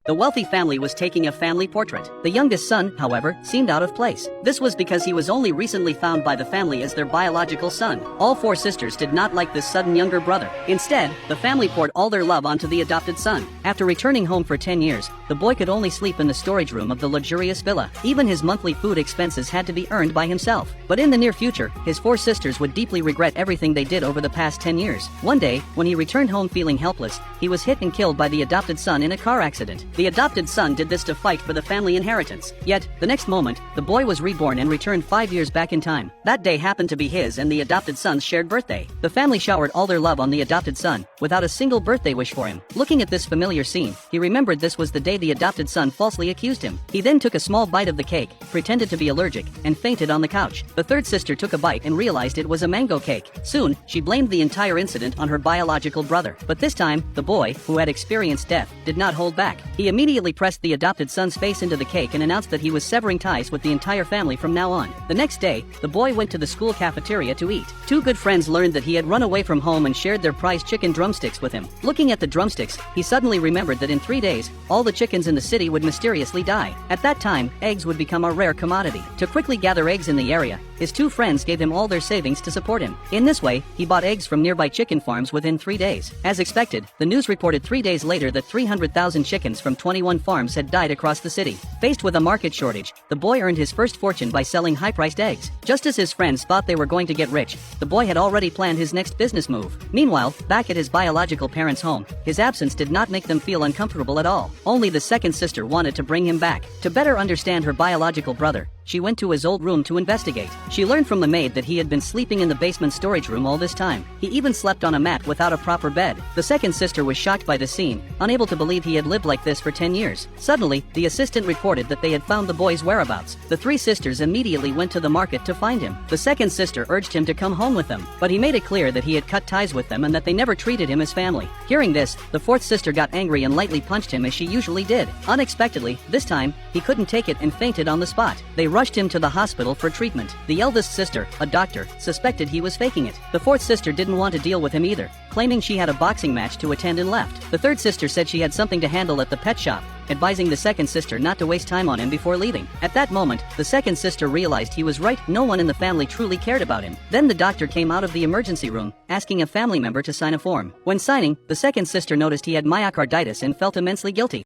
The wealthy family was taking a family portrait. The youngest son, however, seemed out of place. This was because he was only recently found by the family as their biological son. All four sisters did not like this sudden younger brother. Instead, the family poured all their love onto the adopted son. After returning home for 10 years, the boy could only sleep in the storage room of the luxurious villa. Even his monthly food expenses had to be earned by himself. But in the near future, his four sisters would deeply regret everything they did over the past 10 years. One day, when he returned home feeling helpless, he was hit and killed by the adopted son in a car accident. The adopted son did this to fight for the family inheritance. Yet, the next moment, the boy was reborn and returned 5 years back in time. That day happened to be his and the adopted son's shared birthday. The family showered all their love on the adopted son, without a single birthday wish for him. Looking at this familiar scene, he remembered this was the day the adopted son falsely accused him. He then took a small bite of the cake, pretended to be allergic, and fainted on the couch. The third sister took a bite and realized it was a mango cake. Soon, she blamed the entire incident on her biological brother. But this time, the boy, who had experienced death, did not hold back. He immediately pressed the adopted son's face into the cake and announced that he was severing ties with the entire family from now on. The next day, the boy went to the school cafeteria to eat. Two good friends learned that he had run away from home and shared their prized chicken drumsticks with him. Looking at the drumsticks, he suddenly remembered that in 3 days, all the chickens in the city would mysteriously die. At that time, eggs would become a rare commodity. To quickly gather eggs in the area, his two friends gave him all their savings to support him. In this way, he bought eggs from nearby chicken farms within 3 days. As expected, the news reported 3 days later that 300,000 chickens from 21 farms had died across the city. Faced with a market shortage, the boy earned his first fortune by selling high-priced eggs. Just as his friends thought they were going to get rich, the boy had already planned his next business move. Meanwhile, back at his biological parents' home, his absence did not make them feel uncomfortable at all. Only the second sister wanted to bring him back. To better understand her biological brother, she went to his old room to investigate. She learned from the maid that he had been sleeping in the basement storage room all this time. He even slept on a mat without a proper bed. The second sister was shocked by the scene, unable to believe he had lived like this for 10 years. Suddenly, the assistant reported that they had found the boy's whereabouts. The three sisters immediately went to the market to find him. The second sister urged him to come home with them, but he made it clear that he had cut ties with them and that they never treated him as family. Hearing this, the fourth sister got angry and lightly punched him as she usually did. Unexpectedly, this time, he couldn't take it and fainted on the spot. They rushed him to the hospital for treatment. The eldest sister, a doctor, suspected he was faking it. The fourth sister didn't want to deal with him either, claiming she had a boxing match to attend and left. The third sister said she had something to handle at the pet shop, advising the second sister not to waste time on him before leaving. At that moment, the second sister realized he was right. No one in the family truly cared about him. Then the doctor came out of the emergency room, asking a family member to sign a form. When signing, the second sister noticed he had myocarditis and felt immensely guilty.